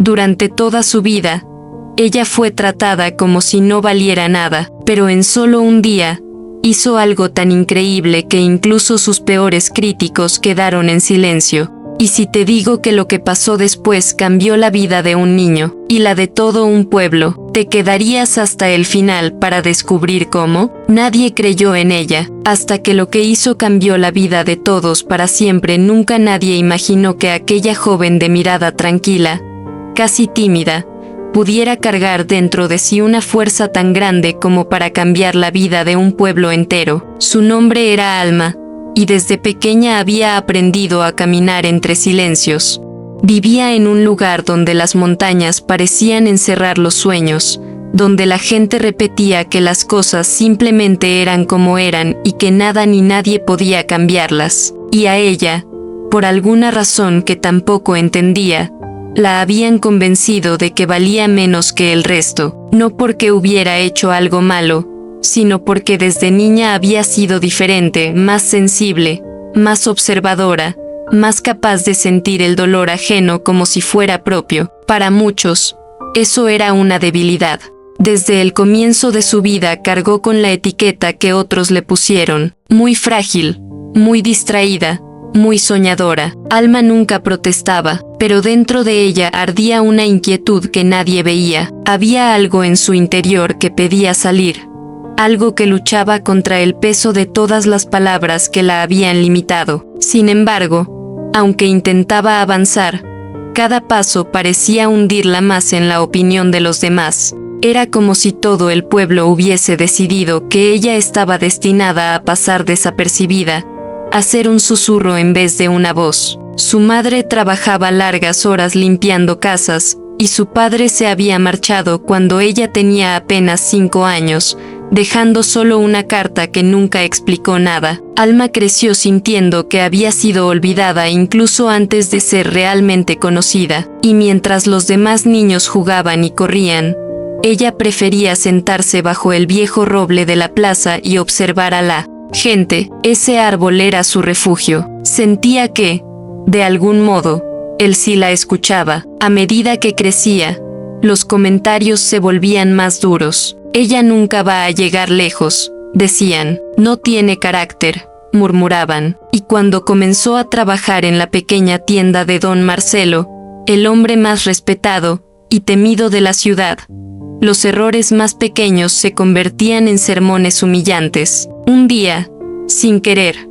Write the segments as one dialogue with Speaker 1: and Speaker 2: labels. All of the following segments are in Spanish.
Speaker 1: Durante toda su vida, ella fue tratada como si no valiera nada, pero en solo un día, hizo algo tan increíble que incluso sus peores críticos quedaron en silencio. Y si te digo que lo que pasó después cambió la vida de un niño, y la de todo un pueblo, ¿te quedarías hasta el final para descubrir cómo? Nadie creyó en ella, hasta que lo que hizo cambió la vida de todos para siempre. Nunca nadie imaginó que aquella joven de mirada tranquila, casi tímida, pudiera cargar dentro de sí una fuerza tan grande como para cambiar la vida de un pueblo entero. Su nombre era Alma, y desde pequeña había aprendido a caminar entre silencios. Vivía en un lugar donde las montañas parecían encerrar los sueños, donde la gente repetía que las cosas simplemente eran como eran y que nada ni nadie podía cambiarlas. Y a ella, por alguna razón que tampoco entendía, la habían convencido de que valía menos que el resto, no porque hubiera hecho algo malo, sino porque desde niña había sido diferente, más sensible, más observadora, más capaz de sentir el dolor ajeno como si fuera propio. Para muchos, eso era una debilidad. Desde el comienzo de su vida cargó con la etiqueta que otros le pusieron: muy frágil, muy distraída, muy soñadora. Alma nunca protestaba, pero dentro de ella ardía una inquietud que nadie veía. Había algo en su interior que pedía salir, algo que luchaba contra el peso de todas las palabras que la habían limitado. Sin embargo, aunque intentaba avanzar, cada paso parecía hundirla más en la opinión de los demás. Era como si todo el pueblo hubiese decidido que ella estaba destinada a pasar desapercibida, a ser un susurro en vez de una voz. Su madre trabajaba largas horas limpiando casas, y su padre se había marchado cuando ella tenía apenas 5 años, dejando solo una carta que nunca explicó nada. Alma creció sintiendo que había sido olvidada incluso antes de ser realmente conocida, y mientras los demás niños jugaban y corrían, ella prefería sentarse bajo el viejo roble de la plaza y observar a la gente. Ese árbol era su refugio. Sentía que, de algún modo, él sí la escuchaba. A medida que crecía, los comentarios se volvían más duros. Ella nunca va a llegar lejos, decían. No tiene carácter, murmuraban. Y cuando comenzó a trabajar en la pequeña tienda de don Marcelo, el hombre más respetado y temido de la ciudad, los errores más pequeños se convertían en sermones humillantes. Un día, sin querer,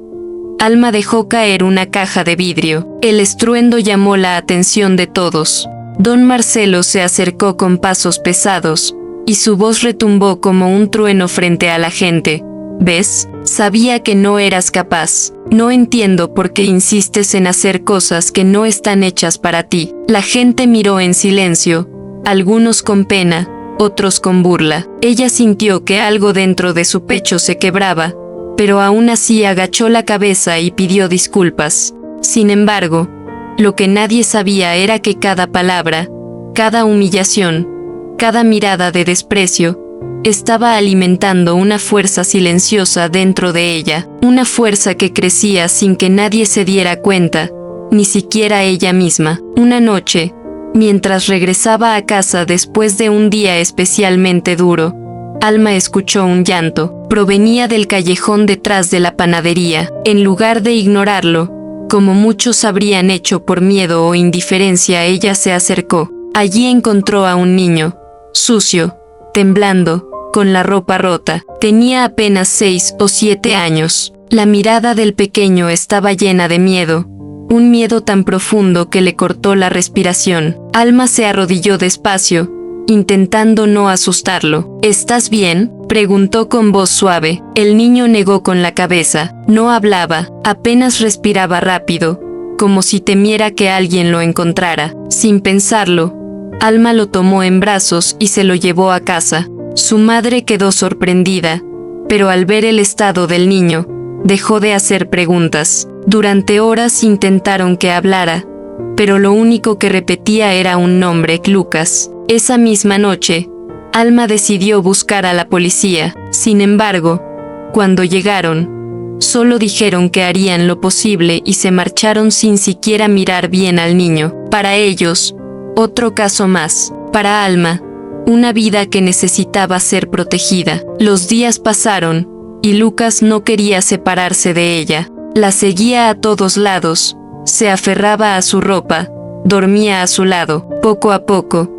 Speaker 1: Alma dejó caer una caja de vidrio. El estruendo llamó la atención de todos. Don Marcelo se acercó con pasos pesados, y su voz retumbó como un trueno frente a la gente. ¿Ves? Sabía que no eras capaz. No entiendo por qué insistes en hacer cosas que no están hechas para ti. La gente miró en silencio, algunos con pena, otros con burla. Ella sintió que algo dentro de su pecho se quebraba, pero aún así agachó la cabeza y pidió disculpas. Sin embargo, lo que nadie sabía era que cada palabra, cada humillación, cada mirada de desprecio, estaba alimentando una fuerza silenciosa dentro de ella, una fuerza que crecía sin que nadie se diera cuenta, ni siquiera ella misma. Una noche, mientras regresaba a casa después de un día especialmente duro, Alma escuchó un llanto. Provenía del callejón detrás de la panadería. En lugar de ignorarlo, como muchos habrían hecho por miedo o indiferencia, ella se acercó. Allí encontró a un niño, sucio, temblando, con la ropa rota. Tenía apenas 6 o 7 años. La mirada del pequeño estaba llena de miedo, un miedo tan profundo que le cortó la respiración. Alma se arrodilló despacio, intentando no asustarlo. ¿Estás bien?, preguntó con voz suave. El niño negó con la cabeza. No hablaba, apenas respiraba rápido, como si temiera que alguien lo encontrara. Sin pensarlo, Alma lo tomó en brazos y se lo llevó a casa. Su madre quedó sorprendida, pero al ver el estado del niño, dejó de hacer preguntas. Durante horas intentaron que hablara, pero lo único que repetía era un nombre: Lucas. Esa misma noche, Alma decidió buscar a la policía. Sin embargo, cuando llegaron, solo dijeron que harían lo posible y se marcharon sin siquiera mirar bien al niño. Para ellos, Otro caso más. Para Alma, una vida que necesitaba ser protegida. Los días pasaron, y Lucas no quería separarse de ella. La seguía a todos lados, se aferraba a su ropa, dormía a su lado. Poco a poco,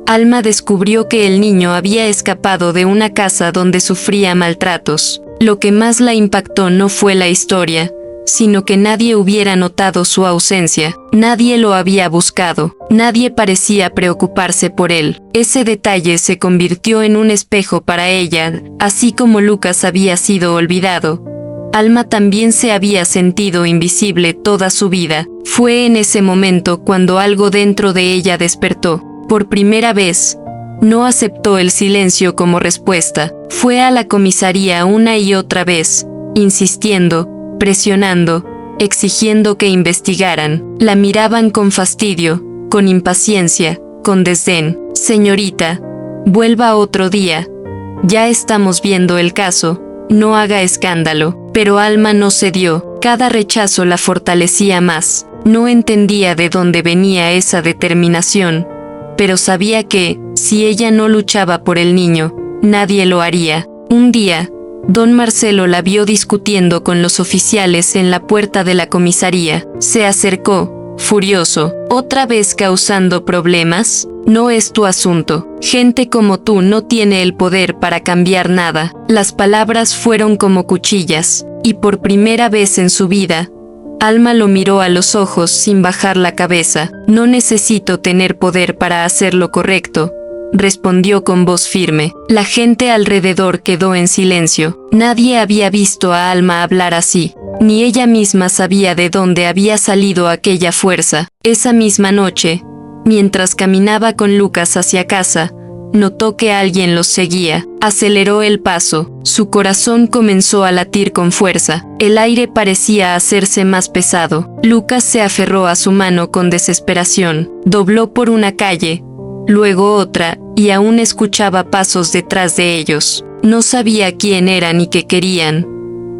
Speaker 1: Alma descubrió que el niño había escapado de una casa donde sufría maltratos. Lo que más la impactó no fue la historia, sino que nadie hubiera notado su ausencia. Nadie lo había buscado, nadie parecía preocuparse por él. Ese detalle se convirtió en un espejo para ella. Así como Lucas había sido olvidado, Alma también se había sentido invisible toda su vida. Fue en ese momento cuando algo dentro de ella despertó. Por primera vez, no aceptó el silencio como respuesta. Fue a la comisaría una y otra vez, insistiendo, presionando, exigiendo que investigaran. La miraban con fastidio, con impaciencia, con desdén. Señorita, vuelva otro día. Ya estamos viendo el caso, no haga escándalo. Pero Alma no cedió. Cada rechazo la fortalecía más. No entendía de dónde venía esa determinación, pero sabía que, si ella no luchaba por el niño, nadie lo haría. Un día, don Marcelo la vio discutiendo con los oficiales en la puerta de la comisaría. Se acercó, furioso. ¿Otra vez causando problemas? No es tu asunto. Gente como tú no tiene el poder para cambiar nada. Las palabras fueron como cuchillas, y por primera vez en su vida, Alma lo miró a los ojos sin bajar la cabeza. No necesito tener poder para hacer lo correcto, respondió con voz firme. La gente alrededor quedó en silencio. Nadie había visto a Alma hablar así. Ni ella misma sabía de dónde había salido aquella fuerza. Esa misma noche, mientras caminaba con Lucas hacia casa, notó que alguien los seguía. Aceleró el paso. Su corazón comenzó a latir con fuerza. El aire parecía hacerse más pesado. Lucas se aferró a su mano con desesperación. Dobló por una calle, luego otra, y aún escuchaba pasos detrás de ellos. No sabía quién eran ni qué querían,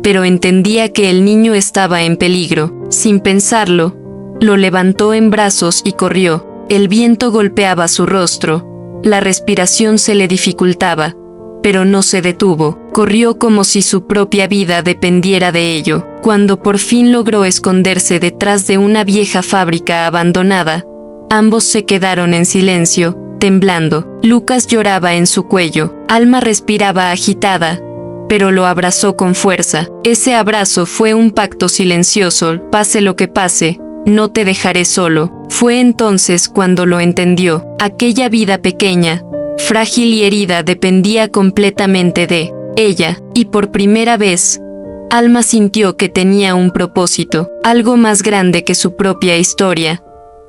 Speaker 1: pero entendía que el niño estaba en peligro. Sin pensarlo, lo levantó en brazos y corrió. El viento golpeaba su rostro. La respiración se le dificultaba, pero no se detuvo. Corrió como si su propia vida dependiera de ello. Cuando por fin logró esconderse detrás de una vieja fábrica abandonada, ambos se quedaron en silencio, temblando. Lucas lloraba en su cuello. Alma respiraba agitada, pero lo abrazó con fuerza. Ese abrazo fue un pacto silencioso. Pase lo que pase, no te dejaré solo. Fue entonces cuando lo entendió. Aquella vida pequeña, frágil y herida dependía completamente de ella, y por primera vez, Alma sintió que tenía un propósito, algo más grande que su propia historia,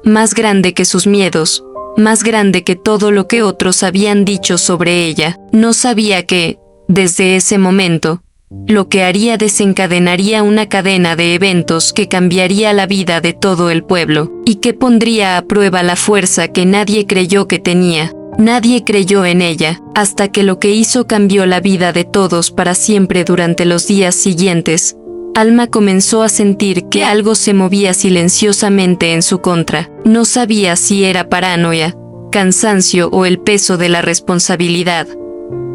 Speaker 1: más grande que sus miedos, más grande que todo lo que otros habían dicho sobre ella. No sabía que, desde ese momento, lo que haría desencadenaría una cadena de eventos que cambiaría la vida de todo el pueblo, y que pondría a prueba la fuerza que nadie creyó que tenía. Nadie creyó en ella, hasta que lo que hizo cambió la vida de todos para siempre. Durante los días siguientes, Alma comenzó a sentir que algo se movía silenciosamente en su contra. No sabía si era paranoia, cansancio o el peso de la responsabilidad,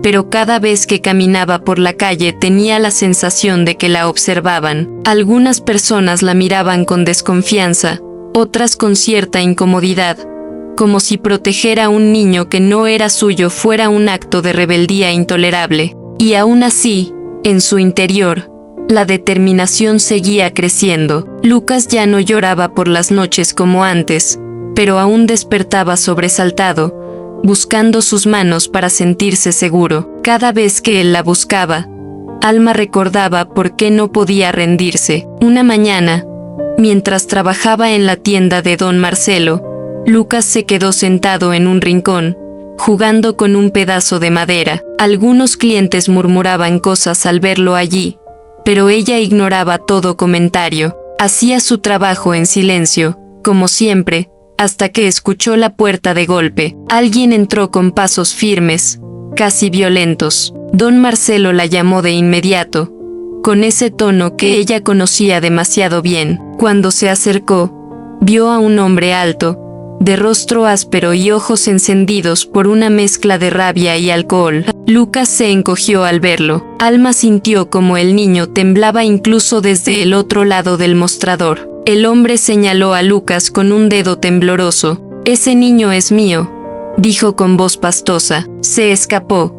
Speaker 1: pero cada vez que caminaba por la calle tenía la sensación de que la observaban. Algunas personas la miraban con desconfianza, otras con cierta incomodidad, como si proteger a un niño que no era suyo fuera un acto de rebeldía intolerable. Y aún así, en su interior, la determinación seguía creciendo. Lucas ya no lloraba por las noches como antes, pero aún despertaba sobresaltado, buscando sus manos para sentirse seguro. Cada vez que él la buscaba, Alma recordaba por qué no podía rendirse. Una mañana, mientras trabajaba en la tienda de don Marcelo, Lucas se quedó sentado en un rincón, jugando con un pedazo de madera. Algunos clientes murmuraban cosas al verlo allí, pero ella ignoraba todo comentario. Hacía su trabajo en silencio, como siempre, hasta que escuchó la puerta de golpe. Alguien entró con pasos firmes, casi violentos. Don Marcelo la llamó de inmediato, con ese tono que ella conocía demasiado bien. Cuando se acercó, vio a un hombre alto, de rostro áspero y ojos encendidos por una mezcla de rabia y alcohol. Lucas se encogió al verlo. Alma sintió como el niño temblaba incluso desde el otro lado del mostrador. El hombre señaló a Lucas con un dedo tembloroso. «Ese niño es mío», dijo con voz pastosa. «Se escapó.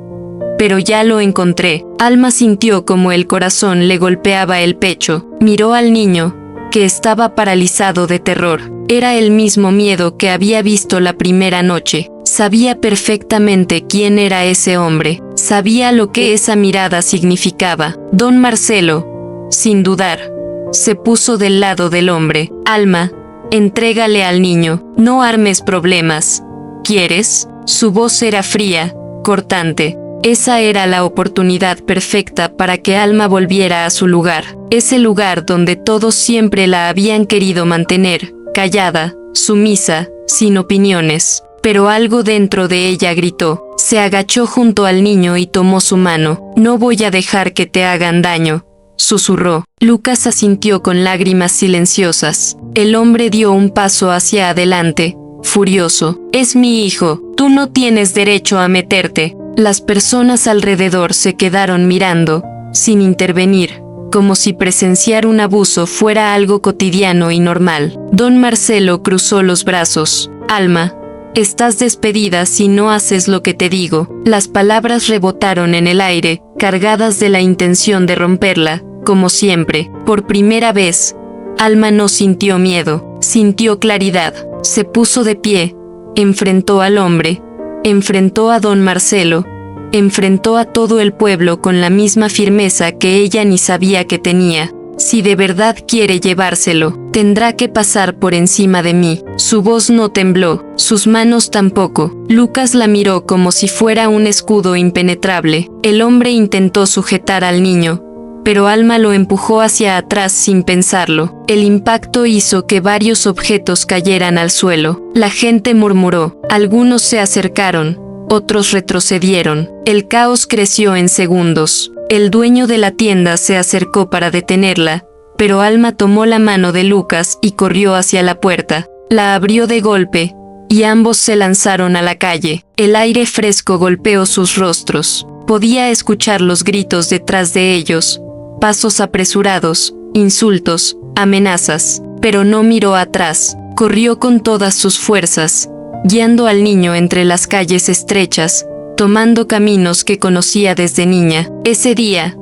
Speaker 1: Pero ya lo encontré». Alma sintió como el corazón le golpeaba el pecho. Miró al niño, que estaba paralizado de terror. Era el mismo miedo que había visto la primera noche. Sabía perfectamente quién era ese hombre. Sabía lo que esa mirada significaba. Don Marcelo, sin dudar, se puso del lado del hombre. «Alma, entrégale al niño. No armes problemas. ¿Quieres?». Su voz era fría, cortante. Esa era la oportunidad perfecta para que Alma volviera a su lugar. Ese lugar donde todos siempre la habían querido mantener, callada, sumisa, sin opiniones. Pero algo dentro de ella gritó. Se agachó junto al niño y tomó su mano. «No voy a dejar que te hagan daño», susurró. Lucas asintió con lágrimas silenciosas. El hombre dio un paso hacia adelante, furioso. «Es mi hijo. Tú no tienes derecho a meterte». Las personas alrededor se quedaron mirando, sin intervenir, como si presenciar un abuso fuera algo cotidiano y normal. Don Marcelo cruzó los brazos. «Alma, estás despedida si no haces lo que te digo». Las palabras rebotaron en el aire, cargadas de la intención de romperla, como siempre. Por primera vez, Alma no sintió miedo, sintió claridad. Se puso de pie, enfrentó al hombre, enfrentó a don Marcelo, enfrentó a todo el pueblo con la misma firmeza que ella ni sabía que tenía. «Si de verdad quiere llevárselo, tendrá que pasar por encima de mí». Su voz no tembló, sus manos tampoco. Lucas la miró como si fuera un escudo impenetrable. El hombre intentó sujetar al niño, pero Alma lo empujó hacia atrás sin pensarlo. El impacto hizo que varios objetos cayeran al suelo. La gente murmuró. Algunos se acercaron, otros retrocedieron. El caos creció en segundos. El dueño de la tienda se acercó para detenerla, pero Alma tomó la mano de Lucas y corrió hacia la puerta. La abrió de golpe, y ambos se lanzaron a la calle. El aire fresco golpeó sus rostros. Podía escuchar los gritos detrás de ellos, pasos apresurados, insultos, amenazas, pero no miró atrás. Corrió con todas sus fuerzas, guiando al niño entre las calles estrechas, tomando caminos que conocía desde niña. Ese día,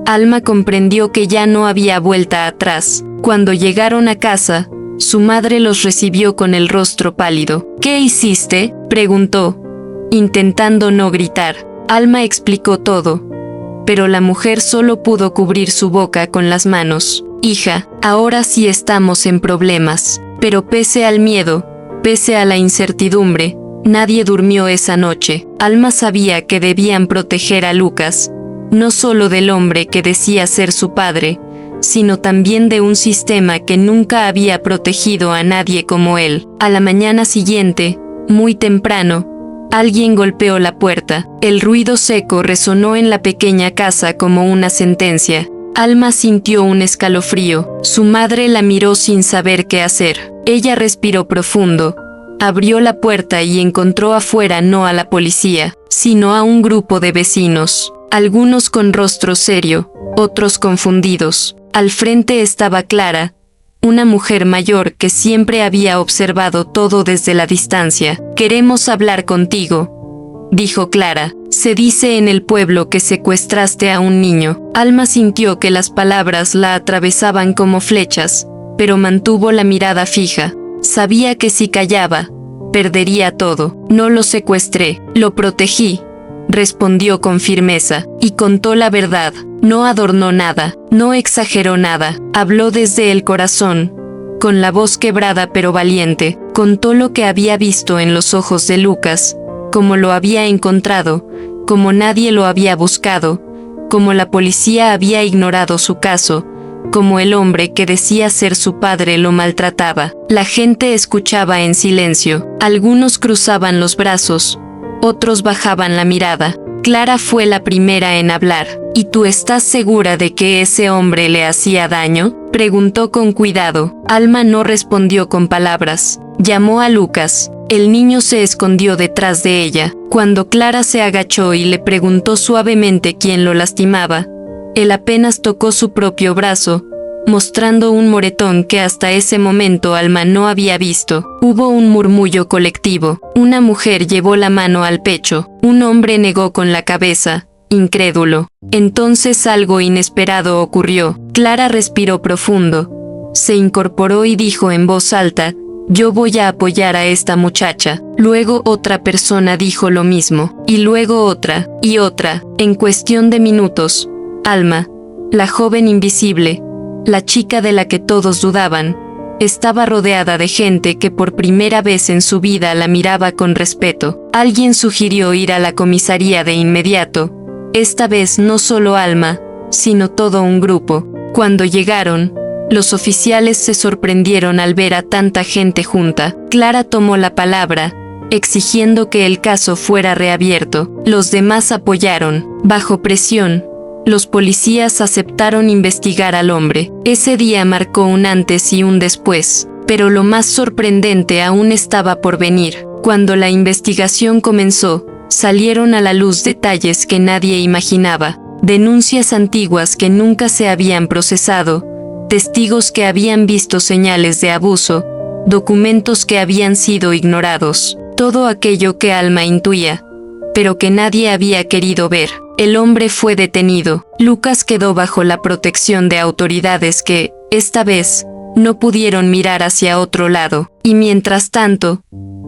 Speaker 1: Alma comprendió que ya no había vuelta atrás. Cuando llegaron a casa, su madre los recibió con el rostro pálido. «¿Qué hiciste?», preguntó, intentando no gritar. Alma explicó todo, pero la mujer solo pudo cubrir su boca con las manos. «Hija, ahora sí estamos en problemas». Pero pese al miedo, pese a la incertidumbre, nadie durmió esa noche. Alma sabía que debían proteger a Lucas, no solo del hombre que decía ser su padre, sino también de un sistema que nunca había protegido a nadie como él. A la mañana siguiente, muy temprano, alguien golpeó la puerta. El ruido seco resonó en la pequeña casa como una sentencia. Alma sintió un escalofrío. Su madre la miró sin saber qué hacer. Ella respiró profundo, abrió la puerta y encontró afuera no a la policía, sino a un grupo de vecinos, algunos con rostro serio, otros confundidos. Al frente estaba Clara, una mujer mayor que siempre había observado todo desde la distancia. «Queremos hablar contigo», dijo Clara. «Se dice en el pueblo que secuestraste a un niño». Alma sintió que las palabras la atravesaban como flechas, pero mantuvo la mirada fija. Sabía que si callaba, perdería todo. «No lo secuestré, lo protegí», respondió con firmeza, y contó la verdad. No adornó nada, no exageró nada, habló desde el corazón, con la voz quebrada pero valiente. Contó lo que había visto en los ojos de Lucas, cómo lo había encontrado, cómo nadie lo había buscado, cómo la policía había ignorado su caso, cómo el hombre que decía ser su padre lo maltrataba. La gente escuchaba en silencio. Algunos cruzaban los brazos, otros bajaban la mirada, Clara fue la primera en hablar. ¿Y tú estás segura de que ese hombre le hacía daño?, preguntó con cuidado. Alma no respondió con palabras. Llamó a Lucas. El niño se escondió detrás de ella. Cuando Clara se agachó y le preguntó suavemente quién lo lastimaba, él apenas tocó su propio brazo, mostrando un moretón que hasta ese momento Alma no había visto. Hubo un murmullo colectivo. Una mujer llevó la mano al pecho. Un hombre negó con la cabeza, incrédulo. Entonces algo inesperado ocurrió. Clara respiró profundo. Se incorporó y dijo en voz alta: «Yo voy a apoyar a esta muchacha». Luego otra persona dijo lo mismo, y luego otra, y otra. En cuestión de minutos, Alma, la joven invisible, la chica de la que todos dudaban, estaba rodeada de gente que por primera vez en su vida la miraba con respeto. Alguien sugirió ir a la comisaría de inmediato. Esta vez no solo Alma, sino todo un grupo. Cuando llegaron, los oficiales se sorprendieron al ver a tanta gente junta. Clara tomó la palabra, exigiendo que el caso fuera reabierto. Los demás apoyaron. Bajo presión, los policías aceptaron investigar al hombre. Ese día marcó un antes y un después, pero lo más sorprendente aún estaba por venir. Cuando la investigación comenzó, salieron a la luz detalles que nadie imaginaba, denuncias antiguas que nunca se habían procesado, testigos que habían visto señales de abuso, documentos que habían sido ignorados, todo aquello que Alma intuía, pero que nadie había querido ver. El hombre fue detenido. Lucas quedó bajo la protección de autoridades que, esta vez, no pudieron mirar hacia otro lado. Y mientras tanto,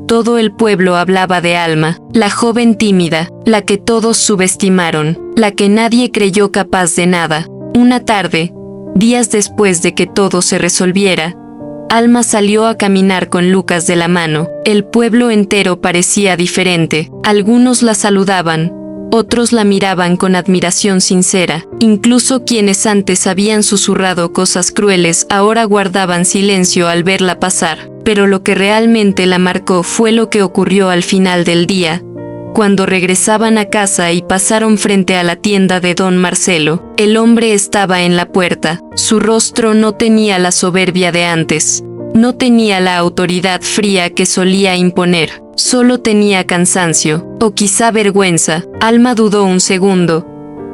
Speaker 1: todo el pueblo hablaba de Alma, la joven tímida, la que todos subestimaron, la que nadie creyó capaz de nada. Una tarde, días después de que todo se resolviera, Alma salió a caminar con Lucas de la mano. El pueblo entero parecía diferente. Algunos la saludaban, otros la miraban con admiración sincera. Incluso quienes antes habían susurrado cosas crueles ahora guardaban silencio al verla pasar. Pero lo que realmente la marcó fue lo que ocurrió al final del día, cuando regresaban a casa y pasaron frente a la tienda de don Marcelo. El hombre estaba en la puerta. Su rostro no tenía la soberbia de antes. No tenía la autoridad fría que solía imponer. Solo tenía cansancio, o quizá vergüenza. Alma dudó un segundo,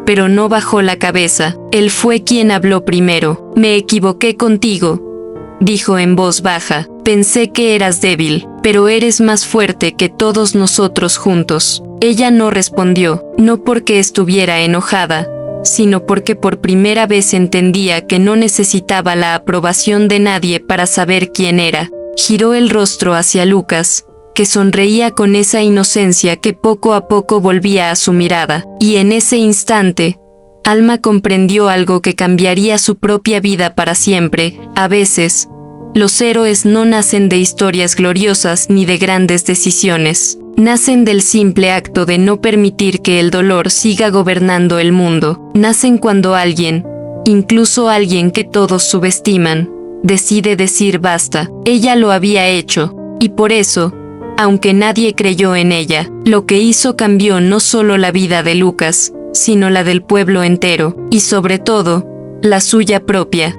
Speaker 1: pero no bajó la cabeza. Él fue quien habló primero. «Me equivoqué contigo», dijo en voz baja. «Pensé que eras débil, pero eres más fuerte que todos nosotros juntos». Ella no respondió, no porque estuviera enojada, sino porque por primera vez entendía que no necesitaba la aprobación de nadie para saber quién era. Giró el rostro hacia Lucas, que sonreía con esa inocencia que poco a poco volvía a su mirada, y en ese instante, Alma comprendió algo que cambiaría su propia vida para siempre. A veces, los héroes no nacen de historias gloriosas ni de grandes decisiones. Nacen del simple acto de no permitir que el dolor siga gobernando el mundo. Nacen cuando alguien, incluso alguien que todos subestiman, decide decir basta. Ella lo había hecho, y por eso, aunque nadie creyó en ella, lo que hizo cambió no solo la vida de Lucas, sino la del pueblo entero, y sobre todo, la suya propia.